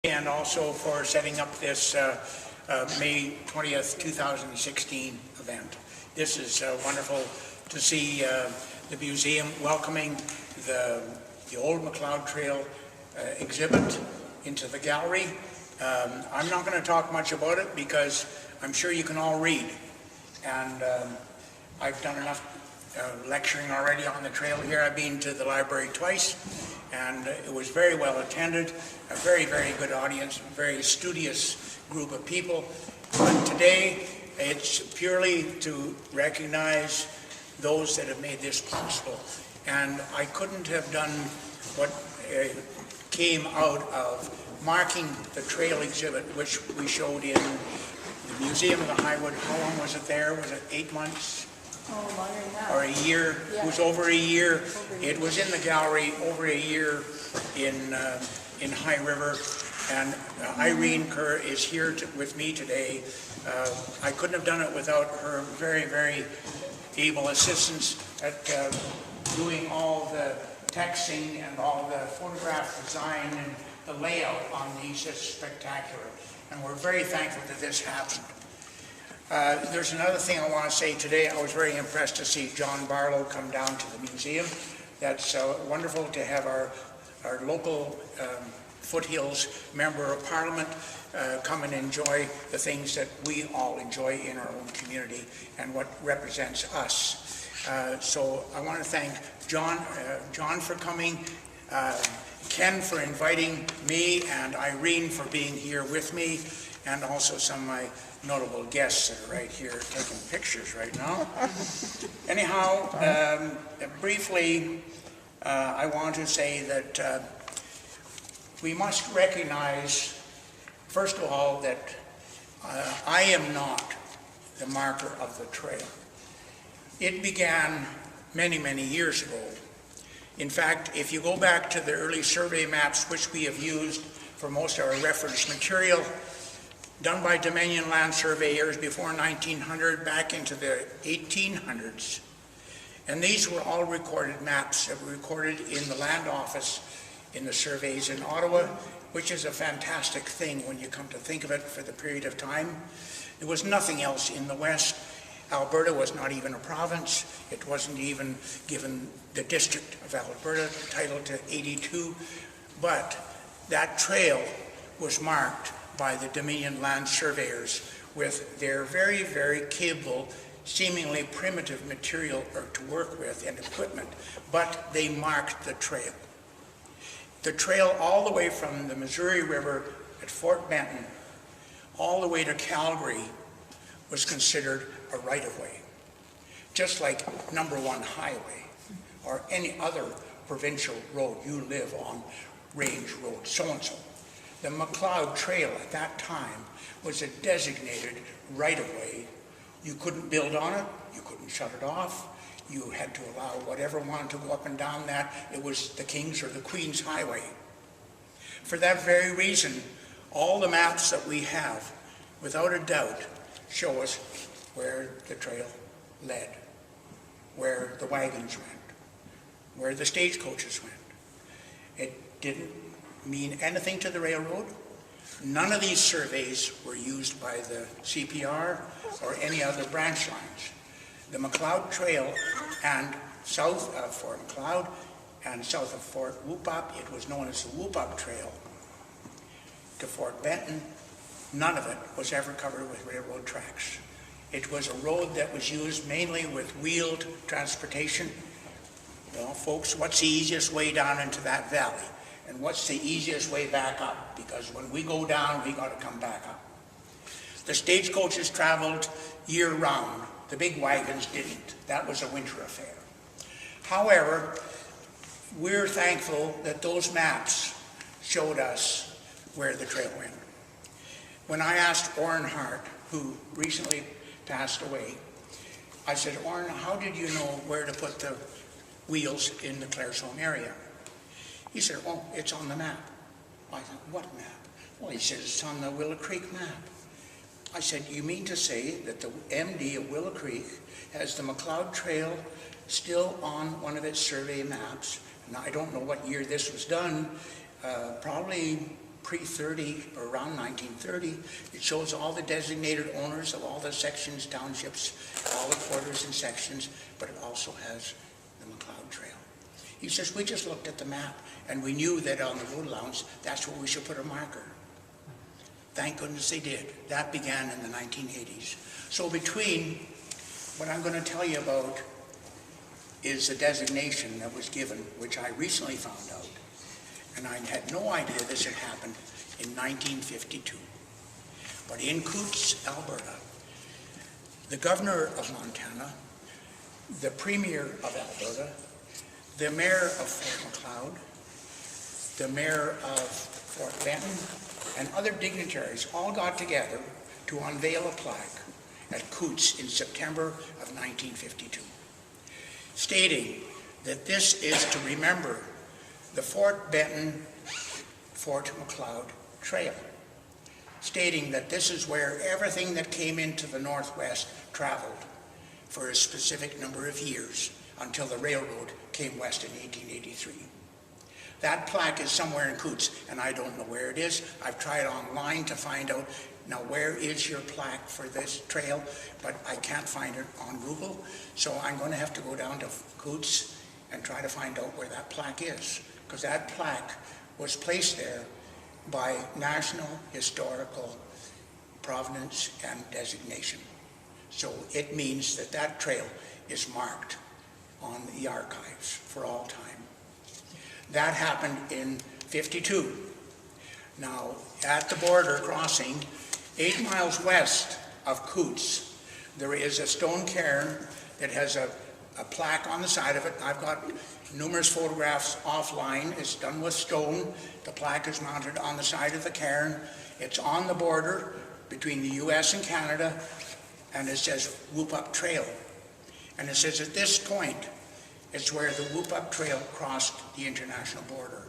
and also for setting up this May 20th, 2016 event. This is wonderful to see the museum welcoming the Old Macleod Trail exhibit into the gallery. I'm not going to talk much about it because I'm sure you can all read, and I've done enough lecturing already on the trail here. I've been to the library twice, and it was very well attended, a very, very good audience, a very studious group of people. But today, it's purely to recognize those that have made this possible. And I couldn't have done what came out of marking the trail exhibit, which we showed in the Museum of the Highwood. How long was it there? Was it 8 months? Oh, longer than that. Or a year? Yeah. It was over a year. It was in the gallery over a year in High River. And Irene Kerr is here with me today. I couldn't have done it without her very, very able assistance at doing all the texting and all the photograph design and the layout on these. It's spectacular. And we're very thankful that this happened. There's another thing I want to say today. I was very impressed to see John Barlow come down to the museum. That's wonderful to have our local Foothills Member of Parliament come and enjoy the things that we all enjoy in our own community and what represents us. So I want to thank John for coming, Ken for inviting me, and Irene for being here with me, and also some of my notable guests that are right here taking pictures right now. Anyhow, briefly, I want to say that we must recognize, first of all, that I am not the marker of the trail. It began many, many years ago. In fact, if you go back to the early survey maps, which we have used for most of our reference material, done by Dominion land surveyors before 1900, back into the 1800s. And these were all recorded maps that were recorded in the land office in the surveys in Ottawa, which is a fantastic thing when you come to think of it for the period of time. There was nothing else in the West. Alberta was not even a province. It wasn't even given the District of Alberta title to 82. But that trail was marked by the Dominion land surveyors with their very, very capable, seemingly primitive material to work with and equipment, but they marked the trail. The trail all the way from the Missouri River at Fort Benton all the way to Calgary was considered a right-of-way, just like #1 highway or any other provincial road you live on, Range Road, so-and-so. The Macleod Trail at that time was a designated right-of-way. You couldn't build on it, you couldn't shut it off, you had to allow whatever wanted to go up and down that. It was the King's or the Queen's highway. For that very reason, all the maps that we have, without a doubt, show us where the trail led, where the wagons went, where the stagecoaches went. It didn't mean anything to the railroad. None of these surveys were used by the CPR or any other branch lines. The Macleod Trail and south of Fort Macleod and south of Fort Whoop-Up, it was known as the Whoop-Up Trail, to Fort Benton, none of it was ever covered with railroad tracks. It was a road that was used mainly with wheeled transportation. Well, folks, what's the easiest way down into that valley? And what's the easiest way back up? Because when we go down, we got to come back up. The stagecoaches traveled year-round. The big wagons didn't. That was a winter affair. However, we're thankful that those maps showed us where the trail went. When I asked Orrin Hart, who recently passed away, I said, Orrin, how did you know where to put the wheels in the Claresholm area? He said, oh, it's on the map. I said, what map? Well, he said, it's on the Willow Creek map. I said, you mean to say that the MD of Willow Creek has the Macleod Trail still on one of its survey maps? And I don't know what year this was done, probably pre-30 or around 1930. It shows all the designated owners of all the sections, townships, all the quarters and sections, but it also has the Macleod Trail. He says, we just looked at the map and we knew that on the road allowance, that's where we should put a marker. Thank goodness they did. That began in the 1980s. So between what I'm going to tell you about is a designation that was given, which I recently found out, and I had no idea this had happened in 1952. But in Coutts, Alberta, the governor of Montana, the premier of Alberta, the mayor of Fort Macleod, the mayor of Fort Benton, and other dignitaries all got together to unveil a plaque at Coutts in September of 1952, stating that this is to remember the Fort Benton, Fort Macleod Trail, stating that this is where everything that came into the Northwest traveled for a specific number of years until the railroad came west in 1883. That plaque is somewhere in Coutts, and I don't know where it is. I've tried online to find out, now where is your plaque for this trail, but I can't find it on Google, so I'm going to have to go down to Coutts and try to find out where that plaque is, because that plaque was placed there by National Historical Provenance and Designation. So it means that that trail is marked on the archives for all time. That happened in 52. Now, at the border crossing, 8 miles west of Coutts, there is a stone cairn that has a plaque on the side of it. I've got numerous photographs offline. It's done with stone. The plaque is mounted on the side of the cairn. It's on the border between the US and Canada, and it says N.W.M.P Trail. And it says at this point, it's where the N.W.M.P Trail crossed the international border.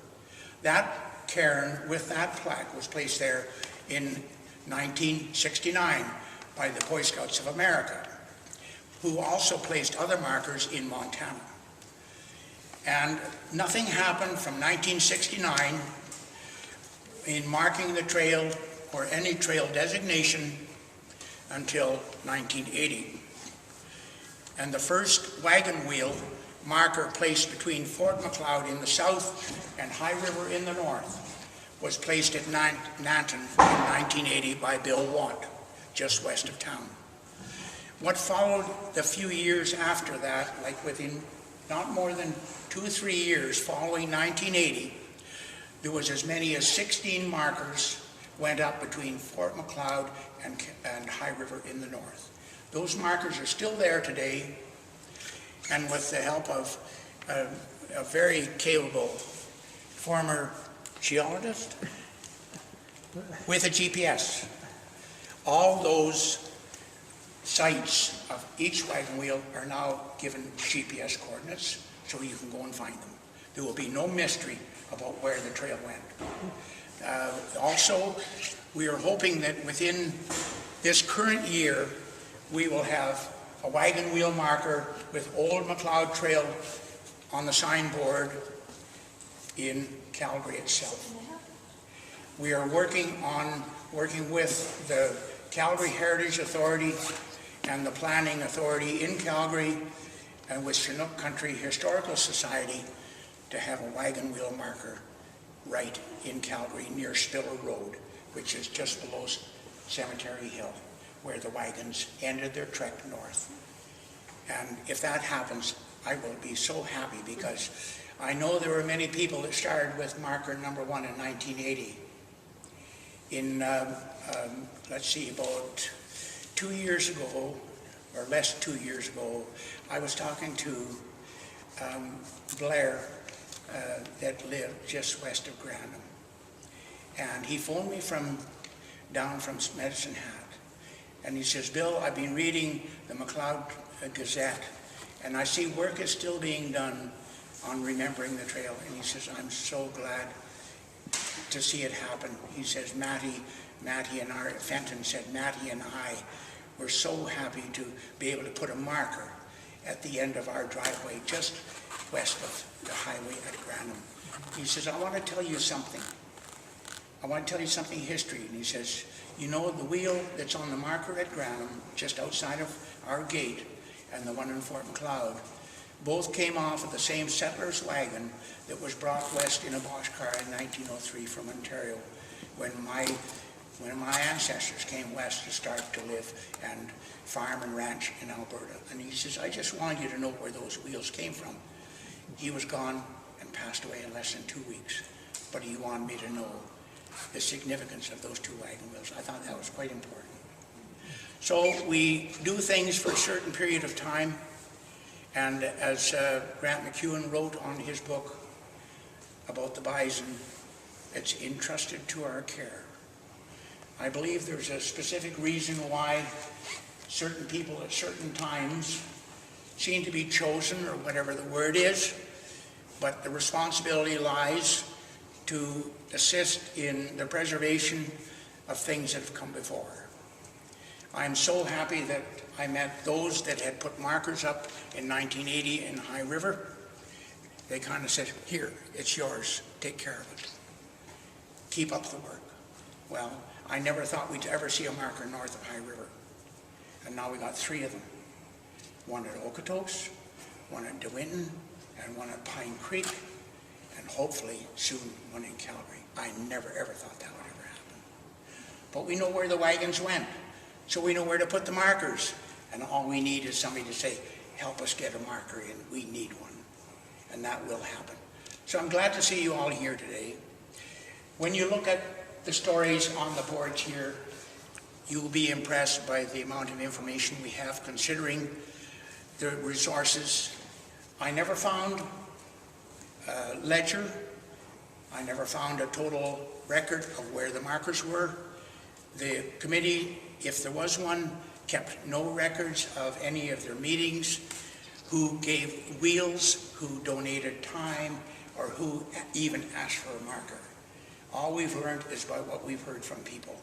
That cairn with that plaque was placed there in 1969 by the Boy Scouts of America, who also placed other markers in Montana. And nothing happened from 1969 in marking the trail or any trail designation until 1980. And the first wagon wheel marker placed between Fort Macleod in the south and High River in the north was placed at Nanton in 1980 by Bill Watt, just west of town. What followed the few years after that, like within not more than 2 or 3 years following 1980, there was as many as 16 markers went up between Fort Macleod and High River in the north. Those markers are still there today, and with the help of a very capable former geologist with a GPS. All those sites of each wagon wheel are now given GPS coordinates, so you can go and find them. There will be no mystery about where the trail went. Also, we are hoping that within this current year, we will have a wagon wheel marker with Old Macleod Trail on the signboard in Calgary itself. We are working with the Calgary Heritage Authority and the Planning Authority in Calgary and with Chinook Country Historical Society to have a wagon wheel marker right in Calgary near Spiller Road, which is just below Cemetery Hill, where the wagons ended their trek north. And if that happens, I will be so happy, because I know there were many people that started with marker number 1 in 1980. In, let's see, about 2 years ago, or less than 2 years ago, I was talking to Blair that lived just west of Grantham. And he phoned me down from Medicine Hat. And he says, Bill, I've been reading the Macleod Gazette, and I see work is still being done on remembering the trail. And he says, I'm so glad to see it happen. He says, Matty and Fenton said, Matty and I were so happy to be able to put a marker at the end of our driveway, just west of the highway at Grantham. He says, I want to tell you something. I want to tell you something history. And he says, you know, the wheel that's on the marker at Granham, just outside of our gate, and the one in Fort Macleod, both came off of the same settler's wagon that was brought west in a boxcar in 1903 from Ontario, when my ancestors came west to start to live and farm and ranch in Alberta. And he says, I just wanted you to know where those wheels came from. He was gone and passed away in less than 2 weeks, but he wanted me to know the significance of those two wagon wheels. I thought that was quite important. So we do things for a certain period of time, and as Grant McEwen wrote on his book about the bison, it's entrusted to our care. I believe there's a specific reason why certain people at certain times seem to be chosen, or whatever the word is, but the responsibility lies to assist in the preservation of things that have come before. I'm so happy that I met those that had put markers up in 1980 in High River. They kind of said, here, it's yours, take care of it. Keep up the work. Well, I never thought we'd ever see a marker north of High River. And now we got 3 of them. One at Okotos, one at N.W.M.P, and one at Pine Creek, and hopefully soon one in Calgary. I never ever thought that would ever happen. But we know where the wagons went, so we know where to put the markers. And all we need is somebody to say, help us get a marker in, we need one. And that will happen. So I'm glad to see you all here today. When you look at the stories on the boards here, you will be impressed by the amount of information we have considering the resources. I never found a ledger. I never found a total record of where the markers were. The committee, if there was one, kept no records of any of their meetings, who gave wheels, who donated time, or who even asked for a marker. All we've learned is by what we've heard from people.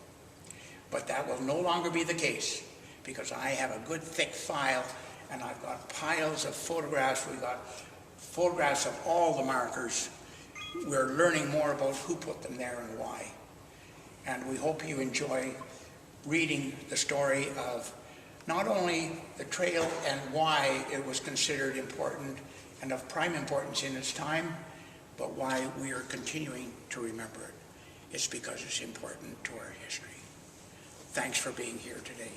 But that will no longer be the case, because I have a good thick file, and I've got piles of photographs. We've got photographs of all the markers. We're learning more about who put them there and why. And we hope you enjoy reading the story of not only the trail and why it was considered important and of prime importance in its time, but why we are continuing to remember it. It's because it's important to our history. Thanks for being here today.